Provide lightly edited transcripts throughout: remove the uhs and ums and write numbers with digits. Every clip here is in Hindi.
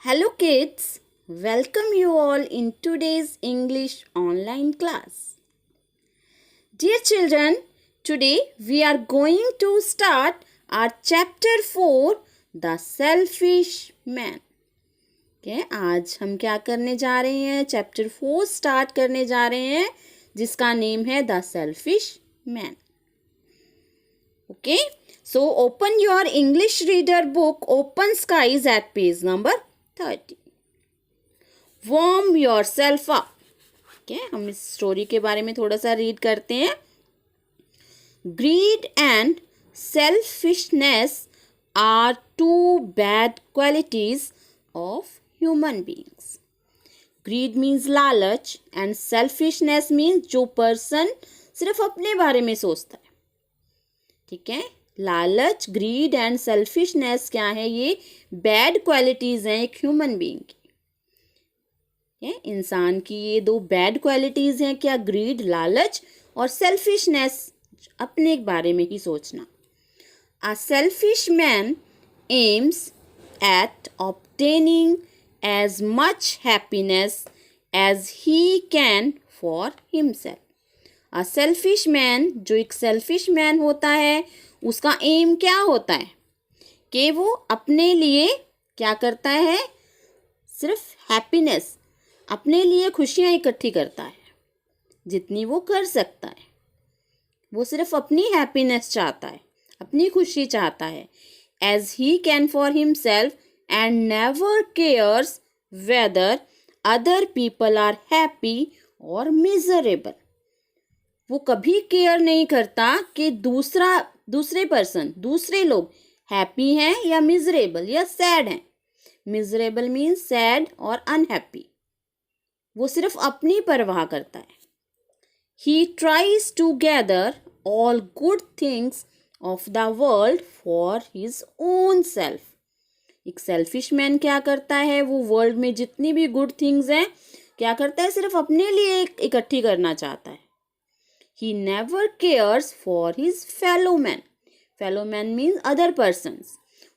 Hello kids, welcome you all in today's English online class. Dear children, today we are going to start our chapter 4, The Selfish Man. Okay, आज हम क्या करने जा रहे हैं? चैप्टर 4 स्टार्ट करने जा रहे हैं जिसका नेम है the selfish man. Okay, so open your English reader book, Open Skies at page number 30. Warm yourself up. Okay, हम इस स्टोरी के बारे में थोड़ा सा रीड करते हैं. Greed and selfishness are two bad qualities of human beings. Greed means लालच and selfishness means जो पर्सन सिर्फ अपने बारे में सोचता है. ठीक है, लालच, ग्रीड एंड सेल्फिशनेस क्या है? ये बैड क्वालिटीज हैं एक ह्यूमन बीइंग की. इंसान की ये दो बैड क्वालिटीज हैं क्या? ग्रीड, लालच, और सेल्फिशनेस, अपने बारे में ही सोचना. A selfish man aims at obtaining as much happiness as he can for himself. A selfish man, जो एक सेल्फिश मैन होता है, उसका एम क्या होता है कि वो अपने लिए क्या करता है? सिर्फ हैप्पीनेस, अपने लिए खुशियाँ इकट्ठी करता है जितनी वो कर सकता है. वो सिर्फ अपनी हैप्पीनेस चाहता है, अपनी खुशी चाहता है. As he can for himself and never cares whether other people are happy और मिजरेबल. वो कभी केयर नहीं करता कि दूसरे पर्सन, दूसरे लोग हैप्पी हैं या मिजरेबल या सैड हैं. मिजरेबल मीन्स सैड और अनहैप्पी. वो सिर्फ अपनी परवाह करता है. He tries to gather all good things of the world for his own self. एक सेल्फिश मैन क्या करता है? वो वर्ल्ड में जितनी भी गुड थिंग्स हैं क्या करता है? सिर्फ अपने लिए इकट्ठी करना चाहता है. He never cares for his fellow man. Fellow man means other persons.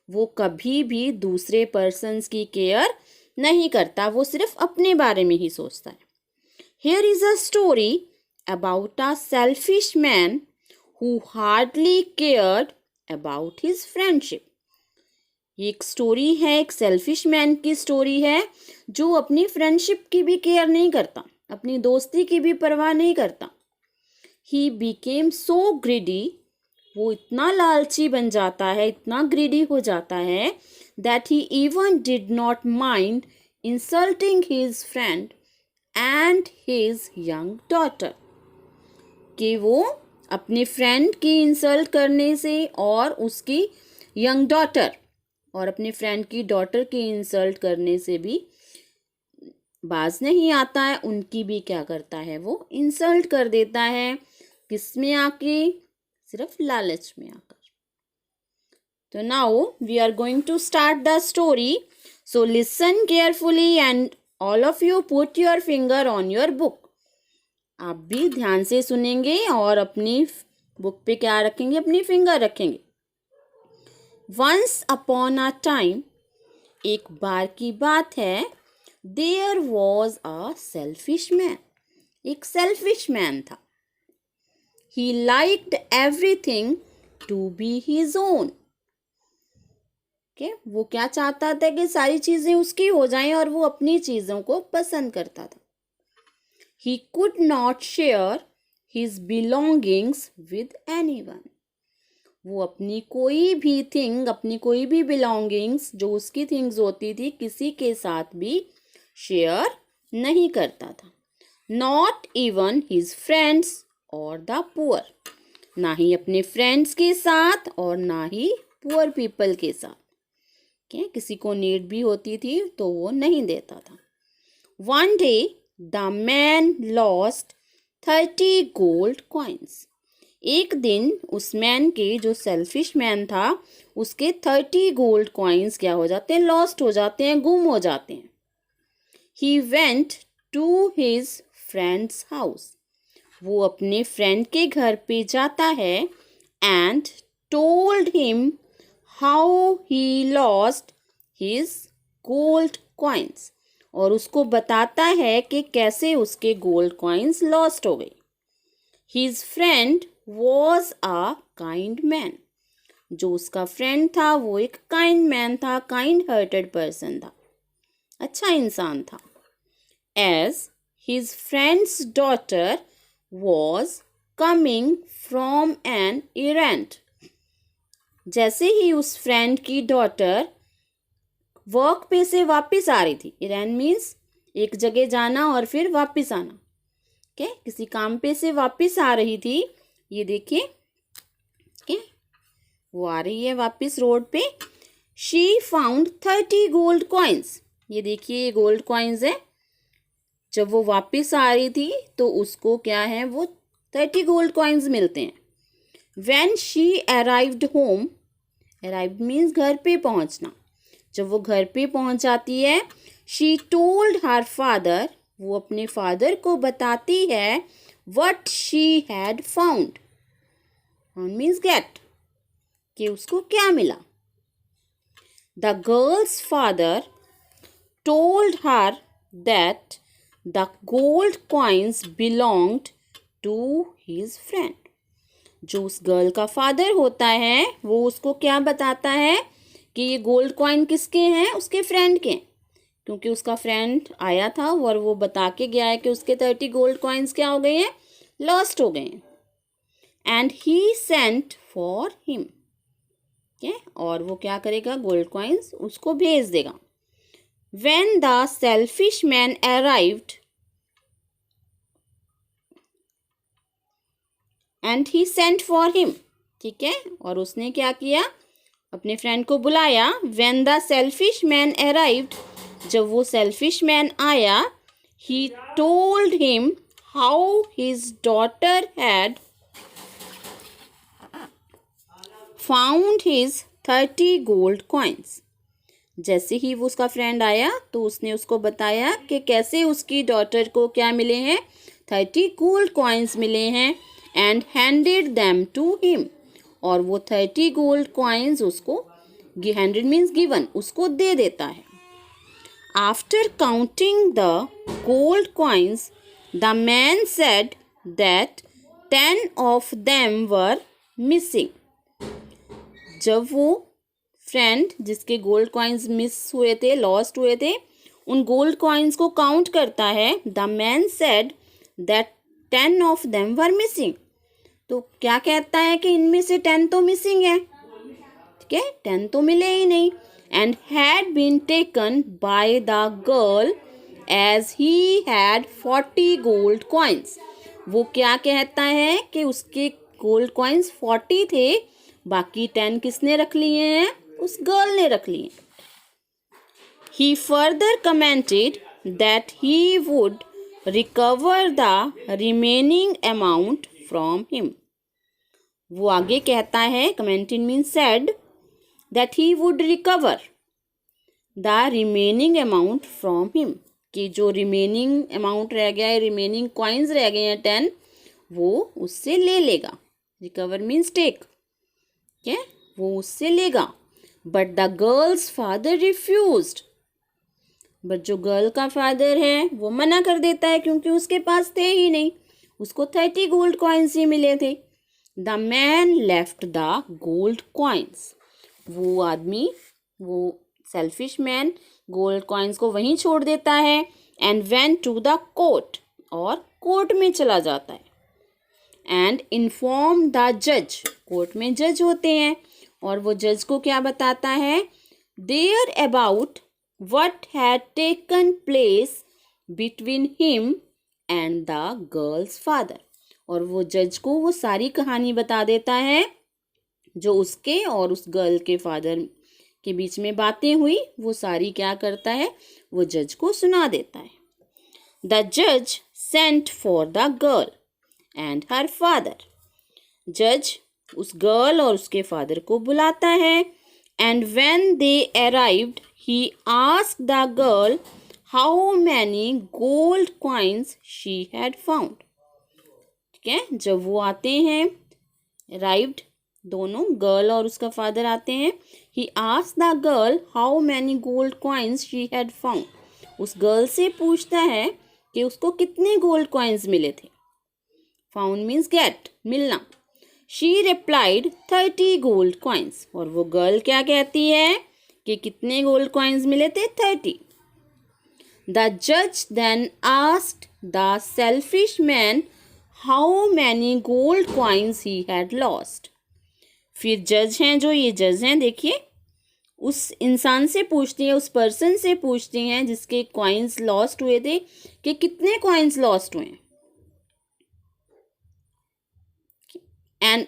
वो कभी भी दूसरे persons की केयर नहीं करता, वो सिर्फ अपने बारे में ही सोचता है. Here is a story about a selfish man who hardly cared about his friendship. ये एक स्टोरी है, एक सेल्फिश मैन की स्टोरी है जो अपनी फ्रेंडशिप की भी केयर नहीं करता, अपनी दोस्ती की भी परवाह नहीं करता. He became so greedy, वो इतना लालची बन जाता है, इतना ग्रीडी हो जाता है, that he even did not mind insulting his friend and his young daughter. कि वो अपने फ्रेंड की इंसल्ट करने से और उसकी यंग डॉटर और अपने फ्रेंड की डॉटर की इंसल्ट करने से भी बाज नहीं आता है. उनकी भी क्या करता है? वो इंसल्ट कर देता है. किस में आके? सिर्फ लालच में आकर. तो now we are going to start the story. So listen carefully and all of you put your finger on your book. आप भी ध्यान से सुनेंगे और अपनी बुक पे क्या रखेंगे? अपनी फिंगर रखेंगे. वंस अपॉन अ टाइम, एक बार की बात है, there was a selfish man. एक सेल्फिश मैन था. He liked everything to be his own. Okay? वो क्या चाहता था कि सारी चीजें उसकी हो जाएं और वो अपनी चीजों को पसंद करता था. He could not share his belongings with anyone. वो अपनी कोई भी थिंग, अपनी कोई भी बिलोंगिंग्स जो उसकी थिंग्स होती थी, किसी के साथ भी शेयर नहीं करता था. Not even his friends और द पुअर. ना ही अपने फ्रेंड्स के साथ और ना ही पुअर पीपल के साथ. क्या किसी को नीड भी होती थी तो वो नहीं देता था. One day the man lost 30 gold coins. एक दिन उस मैन के, जो सेल्फिश मैन था, उसके 30 गोल्ड कॉइन्स क्या हो जाते हैं? लॉस्ट हो जाते हैं, गुम हो जाते हैं. He went to his friends house. वो अपने फ्रेंड के घर पे जाता है and told him how he lost his gold coins, और उसको बताता है कि कैसे उसके गोल्ड कॉइन्स लॉस्ट हो गए। His friend was a kind man, जो उसका फ्रेंड था वो एक काइंड मैन था, काइंड हार्टेड पर्सन था, अच्छा इंसान था। As his friend's daughter was coming from an errand, जैसे ही उस फ्रेंड की डॉटर वर्क पे से वापस आ रही थी, इरेंट मीन्स एक जगह जाना और फिर वापस आना, ओके, किसी काम पे से वापस आ रही थी, ये देखिए, ओके, वो आ रही है वापस रोड पे। शी फाउंड 30 गोल्ड कॉइन्स, ये देखिए ये गोल्ड कॉइन्स है। जब वो वापस आ रही थी तो उसको क्या है, वो 30 गोल्ड कॉइन्स मिलते हैं। When she arrived home, arrived means घर पे पहुंचना, जब वो घर पे पहुंच जाती है, she told her father, वो अपने फादर को बताती है what she had found, found means get, कि उसको क्या मिला। The girl's father told her that the gold coins belonged to his friend, जो उस गर्ल का फादर होता है वो उसको क्या बताता है कि ये गोल्ड कॉइन किसके हैं, उसके फ्रेंड के, क्योंकि उसका फ्रेंड आया था और वो बता के गया है कि उसके 30 गोल्ड कॉइन्स क्या हो गए हैं, लॉस्ट हो गए हैं। And he sent for him, ठीक है, और वो क्या करेगा, गोल्ड कॉइन्स उसको भेज देगा। When the selfish man arrived and he sent for him, ठीक है, और उसने क्या किया, अपने फ्रेंड को बुलाया। When the selfish man arrived, जब वो सेल्फिश मैन आया, he told him how his daughter had found his 30 gold coins. जैसे ही वो उसका फ्रेंड आया तो उसने उसको बताया कि कैसे उसकी डॉटर को क्या मिले हैं, 30 गोल्ड कॉइन्स मिले हैं। And handed them to him, और वो 30 गोल्ड कॉइन्स उसको, हैंडेड मीन्स गिवन, उसको दे देता है। After counting the gold coins the man said that 10 of them were missing, जब वो फ्रेंड जिसके गोल्ड कॉइन्स मिस हुए थे, लॉस्ट हुए थे, उन गोल्ड कॉइन्स को काउंट करता है। The man said that 10 of them were missing, तो क्या कहता है कि इनमें से 10 तो मिसिंग है, ठीक है, 10 तो मिले ही नहीं। And had been taken by the girl as he had 40 gold coins, वो क्या कहता है कि उसके गोल्ड कॉइन्स 40 थे, बाकी 10 किसने रख लिए हैं, उस गर्ल ने रख लिए। He further commented that he would recover the remaining amount from him, वो आगे कहता है, commented means said, that he would recover the remaining amount from him, कि जो रिमेनिंग अमाउंट रह गया है, रिमेनिंग कॉइन्स रह गए हैं 10, वो उससे ले लेगा। रिकवर मीन्स टेक, ठीक है, वो उससे लेगा। But the girls father refused, but जो गर्ल का फादर है वो मना कर देता है, क्योंकि उसके पास थे ही नहीं, उसको 30 गोल्ड कॉइन्स ही मिले थे। The man left the gold coins, वो आदमी, वो सेल्फिश मैन गोल्ड कॉइन्स को वहीं छोड़ देता है। And went to the court, और कोर्ट में चला जाता है। एंड इन्फॉर्म द जज, कोर्ट में जज होते हैं, और वो जज को क्या बताता है, there about what had taken place between him and the girl's father, और वो जज को वो सारी कहानी बता देता है जो उसके और उस गर्ल के फादर के बीच में बातें हुई, वो सारी क्या करता है, वो जज को सुना देता है। द जज sent for the girl and her father, जज उस गर्ल और उसके फादर को बुलाता है। And when they arrived he asked the girl how many gold coins she had found, ठीक है, जब वो आते हैं, arrived दोनों गर्ल और उसका फादर आते हैं. He asked the girl how many gold coins she had found. उस गर्ल से पूछता है कि उसको कितने गोल्ड कॉइन्स मिले थे. फाउंड मीन्स गेट, मिलना. She replied 30 gold coins. और वो गर्ल क्या कहती है कि कितने गोल्ड कॉइन्स मिले थे? 30. द जज then asked the selfish man how many gold coins he had lost. फिर जज हैं, जो ये जज हैं, देखिए, उस इंसान से पूछती हैं, उस पर्सन से पूछती हैं जिसके कॉइन्स लॉस्ट हुए थे कि कितने कॉइन्स लॉस्ट हुए. And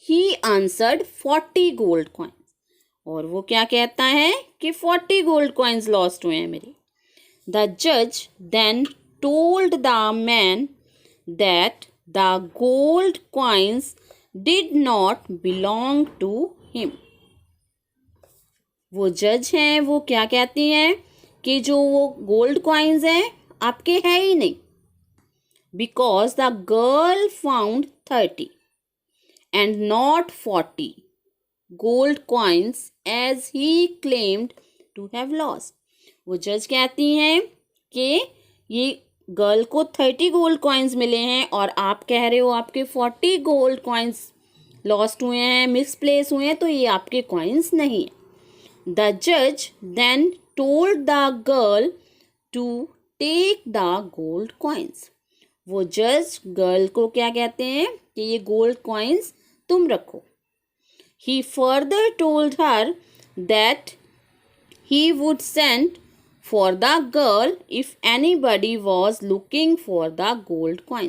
he answered 40 gold coins. और वो क्या कहता है कि 40 गोल्ड कॉइन्स लॉस्ट हुए हैं मेरे. द जज then told the man that the gold coins did not belong to him. वो जज हैं, वो क्या कहती हैं कि जो वो गोल्ड कॉइन्स हैं आपके हैं ही नहीं. Because the girl found 30 and not 40 gold coins as he claimed to have lost. वो जज कहती हैं कि ये गर्ल को 30 गोल्ड कॉइन्स मिले हैं और आप कह रहे हो आपके 40 गोल्ड कॉइन्स लॉस्ट हुए हैं, मिसप्लेस हुए हैं, तो ये आपके कॉइन्स नहीं है. द जज then told the girl to take the gold coins. वो जज गर्ल को क्या कहते हैं कि ये गोल्ड कॉइन्स तुम रखो. He further told her that he would send for the girl if anybody was looking for the gold coin.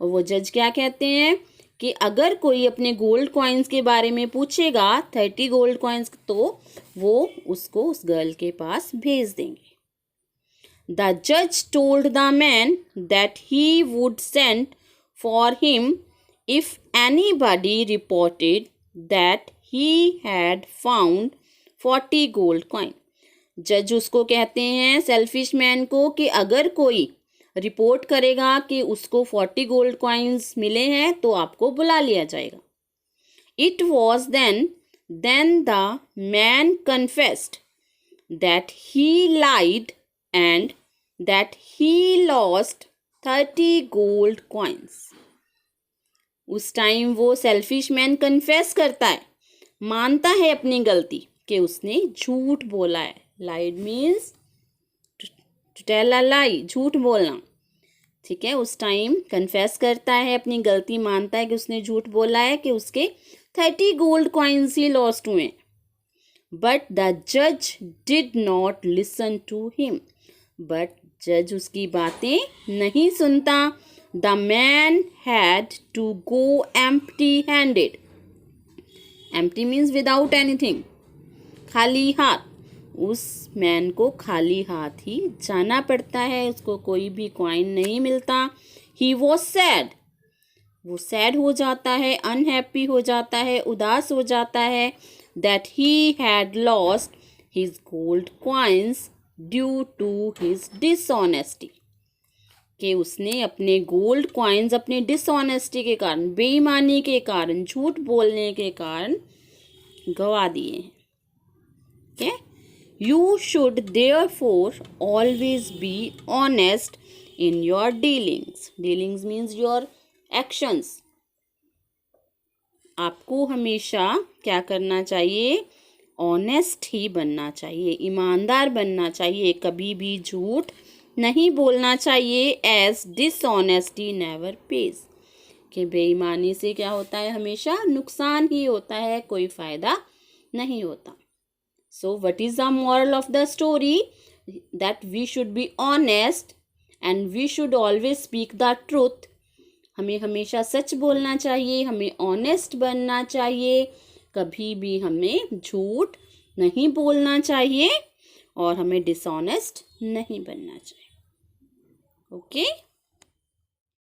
और वो जज क्या कहते हैं कि अगर कोई अपने गोल्ड कॉइन्स के बारे में पूछेगा, 30 गोल्ड कॉइन्स, तो वो उसको उस गर्ल के पास भेज देंगे. The judge told the man that he would send for him if anybody reported that he had found 40 gold coin. जज उसको कहते हैं, सेल्फिश मैन को, कि अगर कोई रिपोर्ट करेगा कि उसको 40 गोल्ड कॉइन्स मिले हैं तो आपको बुला लिया जाएगा. It was then the man confessed that he lied and that he lost 30 gold coins. उस टाइम वो सेल्फिश मैन कन्फेस करता है, मानता है अपनी गलती कि उसने झूठ बोला है. लाइड मीन्स टू टेल अ लाई, झूठ बोलना. ठीक है, उस टाइम कन्फेस करता है, अपनी गलती मानता है कि उसने झूठ बोला है कि उसके 30 गोल्ड कॉइन्स ही लॉस्ट हुए. बट द जज did not listen to him. But जज उसकी बातें नहीं सुनता. The man had to go empty-handed. Empty means without anything. खाली हाथ. उस मैन को खाली हाथ ही जाना पड़ता है, उसको कोई भी कॉइन नहीं मिलता. He was sad. वो सैड हो जाता है, अनहैप्पी हो जाता है, उदास हो जाता है. That he had lost his gold coins due to his dishonesty. कि उसने अपने गोल्ड कॉइन्स अपने डिसऑनेस्टी के कारण, बेईमानी के कारण, झूठ बोलने के कारण गवा दिए हैं. Okay, you should therefore always be honest in your dealings. Dealings means your actions. आपको हमेशा क्या करना चाहिए? ऑनेस्ट ही बनना चाहिए, ईमानदार बनना चाहिए, कभी भी झूठ नहीं बोलना चाहिए. As dishonesty never pays. कि बेईमानी से क्या होता है? हमेशा नुकसान ही होता है, कोई फ़ायदा नहीं होता. So what is the moral of the story? That we should be honest and we should always speak the truth. हमें हमेशा सच बोलना चाहिए, हमें ऑनेस्ट बनना चाहिए, कभी भी हमें झूठ नहीं बोलना चाहिए और हमें डिसऑनेस्ट नहीं बनना चाहिए. ओके.